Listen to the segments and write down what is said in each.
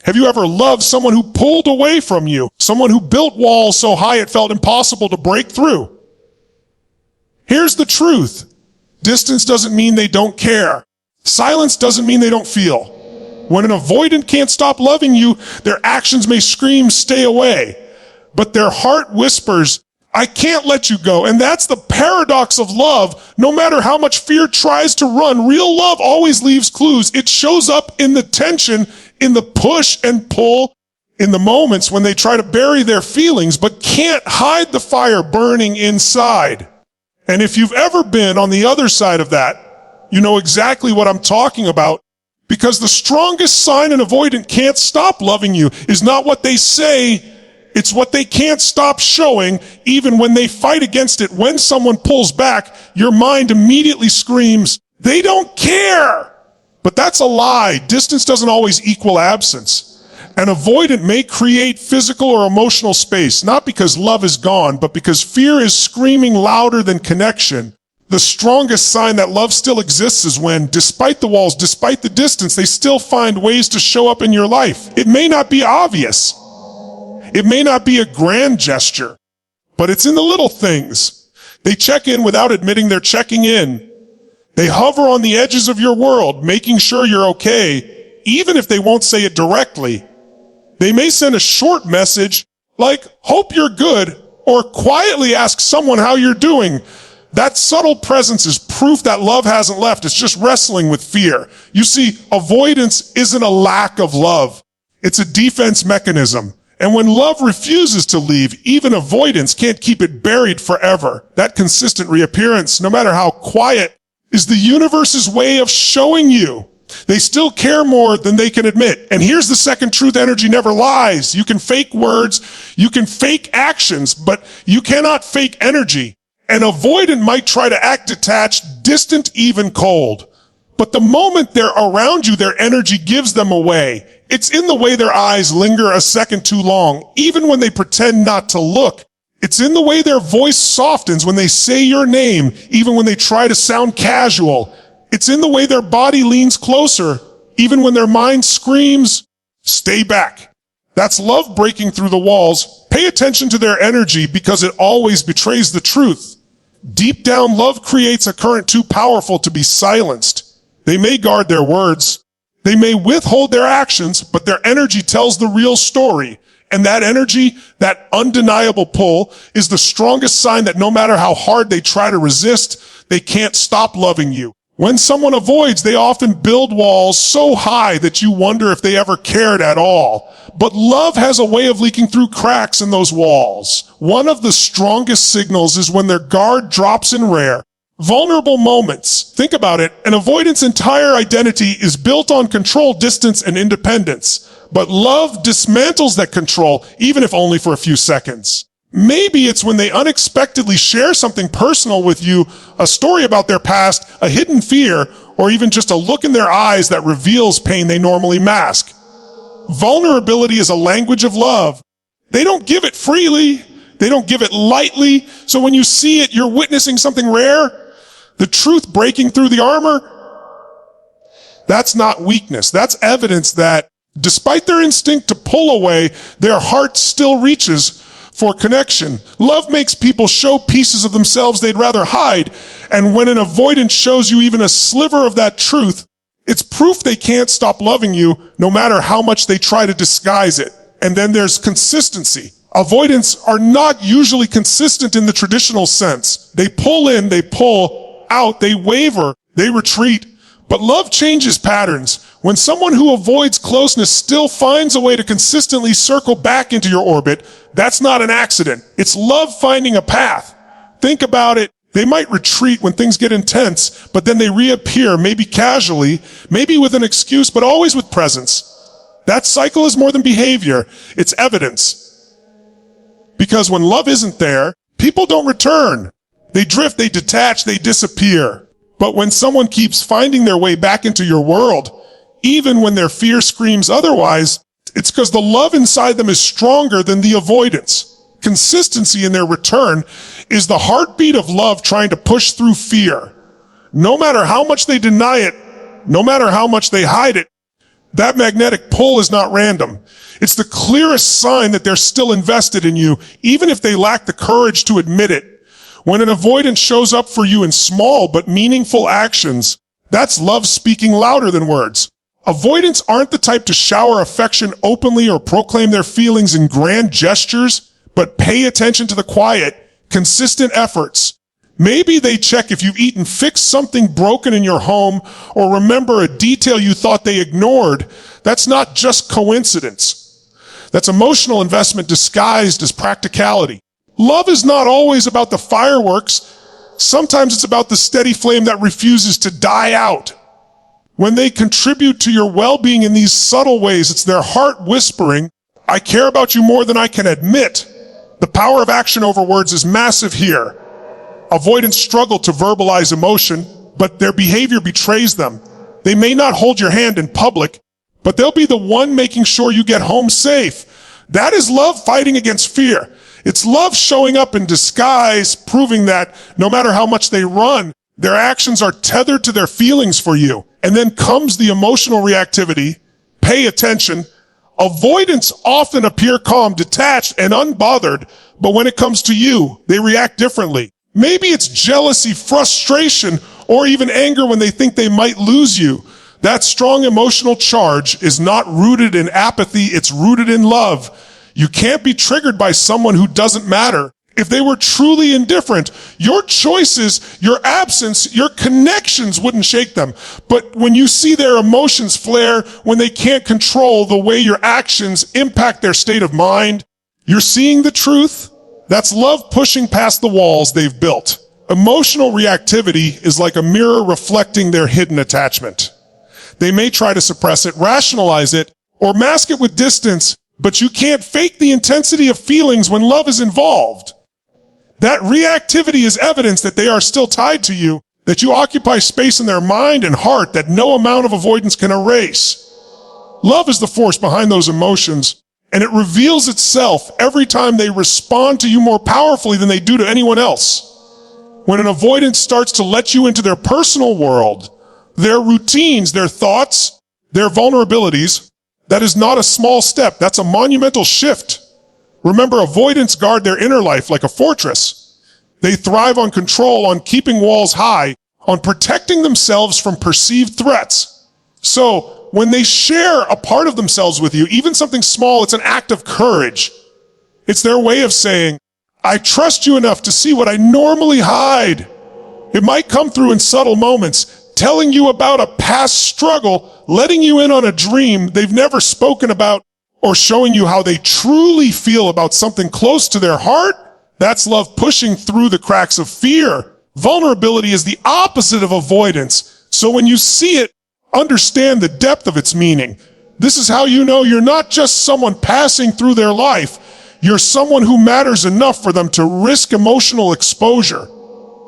Have you ever loved someone who pulled away from you? Someone who built walls so high it felt impossible to break through? Here's the truth. Distance doesn't mean they don't care. Silence doesn't mean they don't feel. When an avoidant can't stop loving you, their actions may scream, stay away. But their heart whispers, I can't let you go. And that's the paradox of love. No matter how much fear tries to run, real love always leaves clues. It shows up in the tension, in the push and pull, in the moments when they try to bury their feelings, but can't hide the fire burning inside. And if you've ever been on the other side of that, you know exactly what I'm talking about. Because the strongest sign an avoidant can't stop loving you is not what they say, it's what they can't stop showing, even when they fight against it. When someone pulls back, your mind immediately screams, they don't care. But that's a lie. Distance doesn't always equal absence. An avoidant may create physical or emotional space, not because love is gone, but because fear is screaming louder than connection. The strongest sign that love still exists is when, despite the walls, despite the distance, they still find ways to show up in your life. It may not be obvious. It may not be a grand gesture, but it's in the little things. They check in without admitting they're checking in. They hover on the edges of your world, making sure you're okay, even if they won't say it directly. They may send a short message like, hope you're good, or quietly ask someone how you're doing. That subtle presence is proof that love hasn't left. It's just wrestling with fear. You see, avoidance isn't a lack of love. It's a defense mechanism. And when love refuses to leave, even avoidance can't keep it buried forever. That consistent reappearance, no matter how quiet, is the universe's way of showing you they still care more than they can admit. And here's the second truth: energy never lies. You can fake words, you can fake actions, but you cannot fake energy. An avoidant might try to act detached, distant, even cold. But the moment they're around you, their energy gives them away. It's in the way their eyes linger a second too long, even when they pretend not to look. It's in the way their voice softens when they say your name, even when they try to sound casual. It's in the way their body leans closer, even when their mind screams, stay back. That's love breaking through the walls. Pay attention to their energy because it always betrays the truth. Deep down, love creates a current too powerful to be silenced. They may guard their words. They may withhold their actions, but their energy tells the real story. And that energy, that undeniable pull, is the strongest sign that no matter how hard they try to resist, they can't stop loving you. When someone avoids, they often build walls so high that you wonder if they ever cared at all. But love has a way of leaking through cracks in those walls. One of the strongest signals is when their guard drops in rare, vulnerable moments. Think about it. An avoidant's entire identity is built on control, distance, and independence. But love dismantles that control, even if only for a few seconds. Maybe it's when they unexpectedly share something personal with you, a story about their past, a hidden fear, or even just a look in their eyes that reveals pain they normally mask. Vulnerability is a language of love. They don't give it freely. They don't give it lightly. So when you see it, you're witnessing something rare. The truth breaking through the armor. That's not weakness. That's evidence that despite their instinct to pull away, their heart still reaches for connection. Love makes people show pieces of themselves they'd rather hide. And when an avoidant shows you even a sliver of that truth, it's proof they can't stop loving you no matter how much they try to disguise it. And then there's consistency. Avoidants are not usually consistent in the traditional sense. They pull in, they pull out, they waver, they retreat. But love changes patterns. When someone who avoids closeness still finds a way to consistently circle back into your orbit, that's not an accident. It's love finding a path. Think about it. They might retreat when things get intense, but then they reappear, maybe casually, maybe with an excuse, but always with presence. That cycle is more than behavior. It's evidence. Because when love isn't there, people don't return. They drift, they detach, they disappear. But when someone keeps finding their way back into your world, even when their fear screams otherwise, it's because the love inside them is stronger than the avoidance. Consistency in their return is the heartbeat of love trying to push through fear. No matter how much they deny it, no matter how much they hide it, That magnetic pull is not random. It's the clearest sign that they're still invested in you, even if they lack the courage to admit it. When an avoidant shows up for you in small but meaningful actions, that's love speaking louder than words. Avoidants aren't the type to shower affection openly or proclaim their feelings in grand gestures, but pay attention to the quiet, consistent efforts. Maybe they check if you've fixed something broken in your home or remember a detail you thought they ignored. That's not just coincidence. That's emotional investment disguised as practicality. Love is not always about the fireworks. Sometimes it's about the steady flame that refuses to die out. When they contribute to your well-being in these subtle ways, it's their heart whispering, "I care about you more than I can admit." The power of action over words is massive here. Avoidants struggle to verbalize emotion, but their behavior betrays them. They may not hold your hand in public, but they'll be the one making sure you get home safe. That is love fighting against fear. It's love showing up in disguise, proving that no matter how much they run, their actions are tethered to their feelings for you. And then comes the emotional reactivity. Pay attention. Avoidants often appear calm, detached, and unbothered, but when it comes to you, they react differently. Maybe it's jealousy, frustration, or even anger when they think they might lose you. That strong emotional charge is not rooted in apathy, it's rooted in love. You can't be triggered by someone who doesn't matter. If they were truly indifferent, your choices, your absence, your connections wouldn't shake them. But when you see their emotions flare, when they can't control the way your actions impact their state of mind, you're seeing the truth. That's love pushing past the walls they've built. Emotional reactivity is like a mirror reflecting their hidden attachment. They may try to suppress it, rationalize it, or mask it with distance, but you can't fake the intensity of feelings when love is involved. That reactivity is evidence that they are still tied to you, that you occupy space in their mind and heart that no amount of avoidance can erase. Love is the force behind those emotions, and it reveals itself every time they respond to you more powerfully than they do to anyone else. When an avoidant starts to let you into their personal world, their routines, their thoughts, their vulnerabilities, that is not a small step. That's a monumental shift. Remember, avoidants guard their inner life like a fortress. They thrive on control, on keeping walls high, on protecting themselves from perceived threats. So, when they share a part of themselves with you, even something small, it's an act of courage. It's their way of saying, I trust you enough to see what I normally hide. It might come through in subtle moments, telling you about a past struggle, letting you in on a dream they've never spoken about, or showing you how they truly feel about something close to their heart. That's love pushing through the cracks of fear. Vulnerability is the opposite of avoidance. So when you see it, understand the depth of its meaning. This is how you know you're not just someone passing through their life. You're someone who matters enough for them to risk emotional exposure.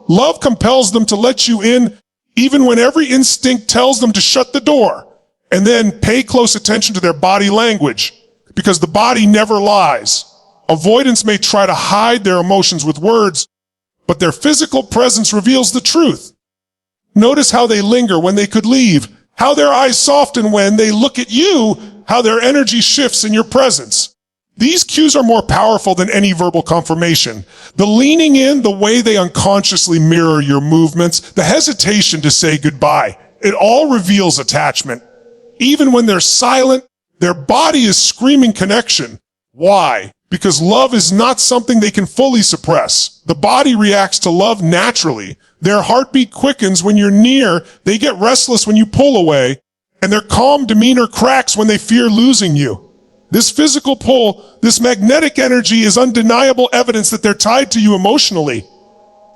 Love compels them to let you in, even when every instinct tells them to shut the door. And then pay close attention to their body language, because the body never lies. Avoidants may try to hide their emotions with words, but their physical presence reveals the truth. Notice how they linger when they could leave, how their eyes soften when they look at you, how their energy shifts in your presence. These cues are more powerful than any verbal confirmation. The leaning in, the way they unconsciously mirror your movements, the hesitation to say goodbye, it all reveals attachment. Even when they're silent, their body is screaming connection. Why? Because love is not something they can fully suppress. The body reacts to love naturally. Their heartbeat quickens when you're near, they get restless when you pull away, and their calm demeanor cracks when they fear losing you. This physical pull, this magnetic energy is undeniable evidence that they're tied to you emotionally.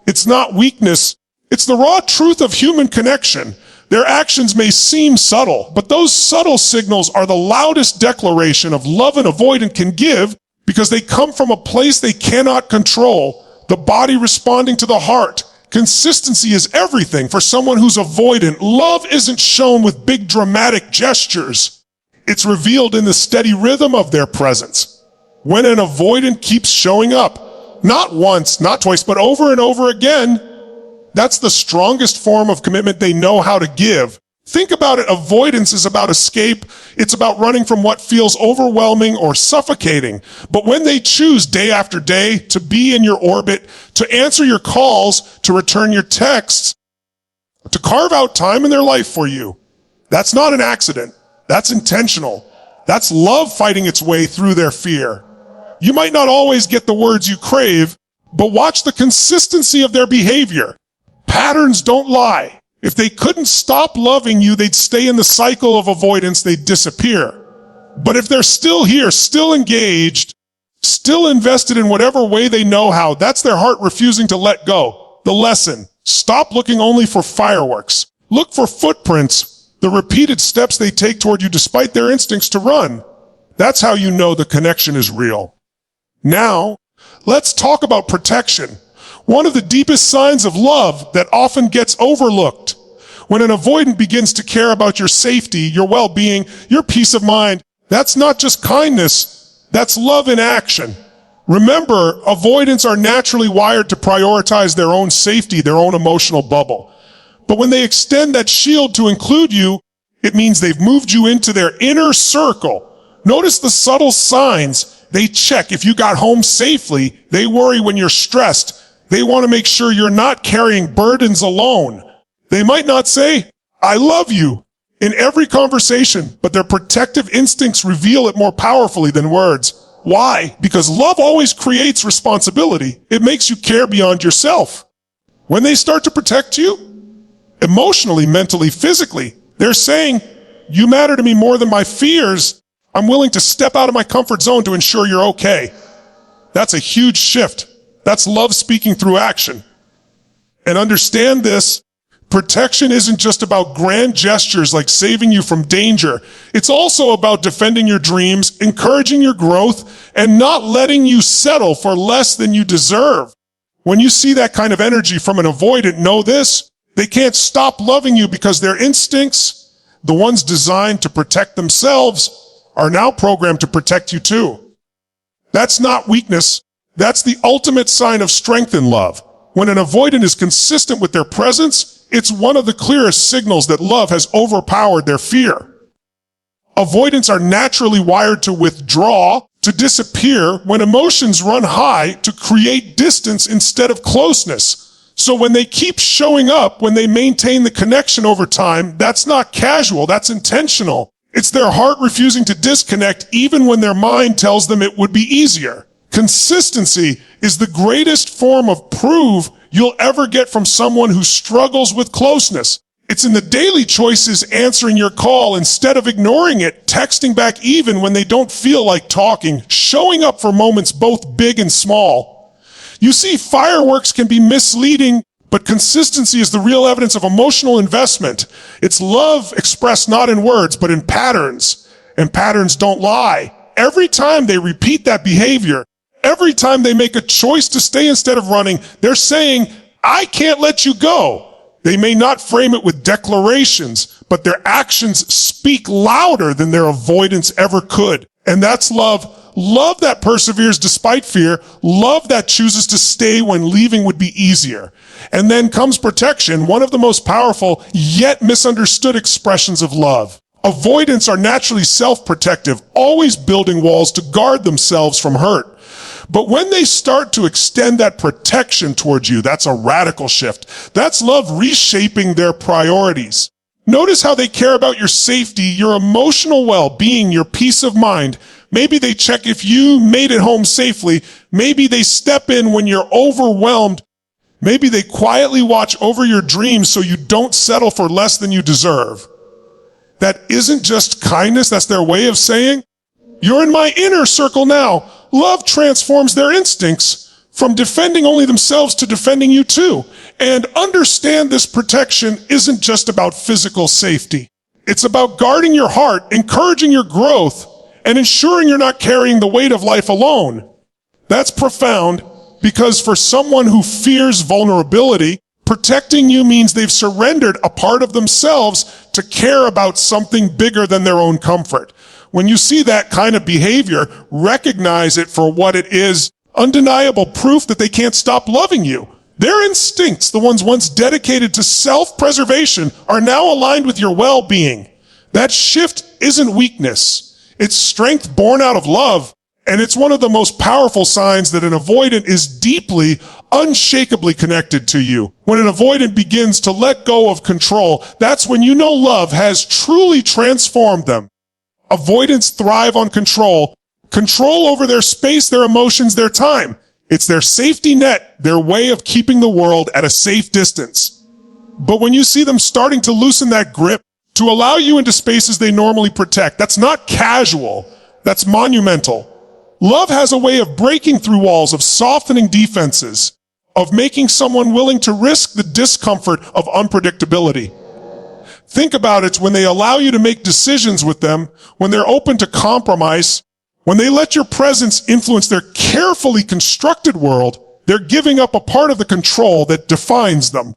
It's not weakness, it's the raw truth of human connection. Their actions may seem subtle, but those subtle signals are the loudest declaration of love an avoidant can give, because they come from a place they cannot control, the body responding to the heart. Consistency is everything for someone who's avoidant. Love isn't shown with big dramatic gestures. It's revealed in the steady rhythm of their presence. When an avoidant keeps showing up, not once, not twice, but over and over again, that's the strongest form of commitment they know how to give. Think about it. Avoidance is about escape. It's about running from what feels overwhelming or suffocating. But when they choose day after day to be in your orbit, to answer your calls, to return your texts, to carve out time in their life for you, that's not an accident. That's intentional. That's love fighting its way through their fear. You might not always get the words you crave, but watch the consistency of their behavior. Patterns don't lie. If they couldn't stop loving you, they'd stay in the cycle of avoidance, they'd disappear. But if they're still here, still engaged, still invested in whatever way they know how, that's their heart refusing to let go. The lesson: stop looking only for fireworks. Look for footprints, the repeated steps they take toward you despite their instincts to run. That's how you know the connection is real. Now, let's talk about protection. One of the deepest signs of love that often gets overlooked. When an avoidant begins to care about your safety, your well-being, your peace of mind, that's not just kindness, that's love in action. Remember, avoidants are naturally wired to prioritize their own safety, their own emotional bubble. But when they extend that shield to include you, it means they've moved you into their inner circle. Notice the subtle signs. They check if you got home safely. They worry when you're stressed. They want to make sure you're not carrying burdens alone. They might not say, "I love you," in every conversation, but their protective instincts reveal it more powerfully than words. Why? Because love always creates responsibility. It makes you care beyond yourself. When they start to protect you, emotionally, mentally, physically, they're saying, "You matter to me more than my fears. I'm willing to step out of my comfort zone to ensure you're okay." That's a huge shift. That's love speaking through action. And understand this, protection isn't just about grand gestures like saving you from danger. It's also about defending your dreams, encouraging your growth, and not letting you settle for less than you deserve. When you see that kind of energy from an avoidant, know this: they can't stop loving you because their instincts, the ones designed to protect themselves, are now programmed to protect you too. That's not weakness. That's the ultimate sign of strength in love. When an avoidant is consistent with their presence, it's one of the clearest signals that love has overpowered their fear. Avoidants are naturally wired to withdraw, to disappear when emotions run high, to create distance instead of closeness. So when they keep showing up, when they maintain the connection over time, that's not casual, that's intentional. It's their heart refusing to disconnect even when their mind tells them it would be easier. Consistency is the greatest form of proof you'll ever get from someone who struggles with closeness. It's in the daily choices, answering your call instead of ignoring it, texting back even when they don't feel like talking, showing up for moments both big and small. You see, fireworks can be misleading, but consistency is the real evidence of emotional investment. It's love expressed not in words, but in patterns. And patterns don't lie. Every time they repeat that behavior, every time they make a choice to stay instead of running, they're saying, "I can't let you go." They may not frame it with declarations, but their actions speak louder than their avoidance ever could. And that's love. Love that perseveres despite fear. Love that chooses to stay when leaving would be easier. And then comes protection, one of the most powerful yet misunderstood expressions of love. Avoidants are naturally self-protective, always building walls to guard themselves from hurt. But when they start to extend that protection towards you, that's a radical shift. That's love reshaping their priorities. Notice how they care about your safety, your emotional well-being, your peace of mind. Maybe they check if you made it home safely. Maybe they step in when you're overwhelmed. Maybe they quietly watch over your dreams so you don't settle for less than you deserve. That isn't just kindness, that's their way of saying, "You're in my inner circle now." Love transforms their instincts from defending only themselves to defending you too. And understand this protection isn't just about physical safety. It's about guarding your heart, encouraging your growth, and ensuring you're not carrying the weight of life alone. That's profound, because for someone who fears vulnerability, protecting you means they've surrendered a part of themselves to care about something bigger than their own comfort. When you see that kind of behavior, recognize it for what it is: undeniable proof that they can't stop loving you. Their instincts, the ones once dedicated to self-preservation, are now aligned with your well-being. That shift isn't weakness. It's strength born out of love. And it's one of the most powerful signs that an avoidant is deeply, unshakably connected to you. When an avoidant begins to let go of control, that's when you know love has truly transformed them. Avoidants thrive on control. Control over their space, their emotions, their time. It's their safety net, their way of keeping the world at a safe distance. But when you see them starting to loosen that grip, to allow you into spaces they normally protect, that's not casual, that's monumental. Love has a way of breaking through walls, of softening defenses, of making someone willing to risk the discomfort of unpredictability. Think about it when they allow you to make decisions with them, when they're open to compromise, when they let your presence influence their carefully constructed world. They're giving up a part of the control that defines them.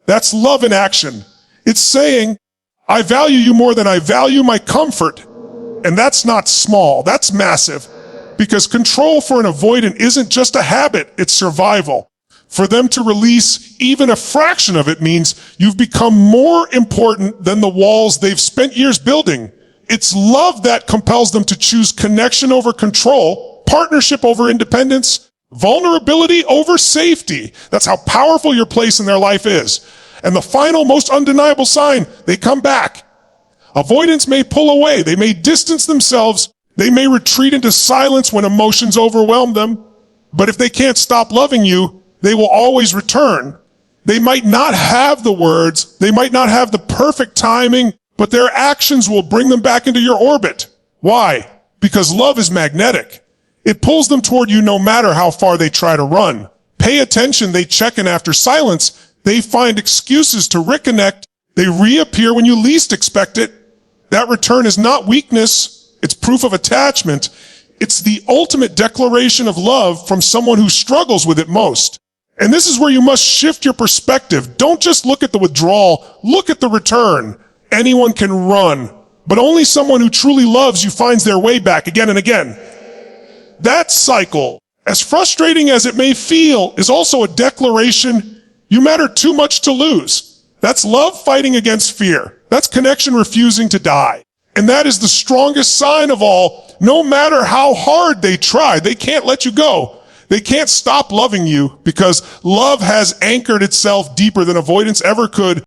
That's love in action. It's saying, I value you more than I value my comfort. And that's not small, that's massive. Because control for an avoidant isn't just a habit, it's survival. For them to release even a fraction of it means you've become more important than the walls they've spent years building. It's love that compels them to choose connection over control, partnership over independence, vulnerability over safety. That's how powerful your place in their life is. And the final, most undeniable sign, they come back. Avoidants may pull away, they may distance themselves, they may retreat into silence when emotions overwhelm them. But if they can't stop loving you, they will always return. They might not have the words, they might not have the perfect timing, but their actions will bring them back into your orbit. Why? Because love is magnetic. It pulls them toward you no matter how far they try to run. Pay attention, they check in after silence. They find excuses to reconnect. They reappear when you least expect it. That return is not weakness. It's proof of attachment. It's the ultimate declaration of love from someone who struggles with it most. And this is where you must shift your perspective. Don't just look at the withdrawal. Look at the return. Anyone can run, but only someone who truly loves you finds their way back again and again. That cycle, as frustrating as it may feel, is also a declaration you matter too much to lose. That's love fighting against fear. That's connection refusing to die. And that is the strongest sign of all. No matter how hard they try, they can't let you go. They can't stop loving you because love has anchored itself deeper than avoidance ever could.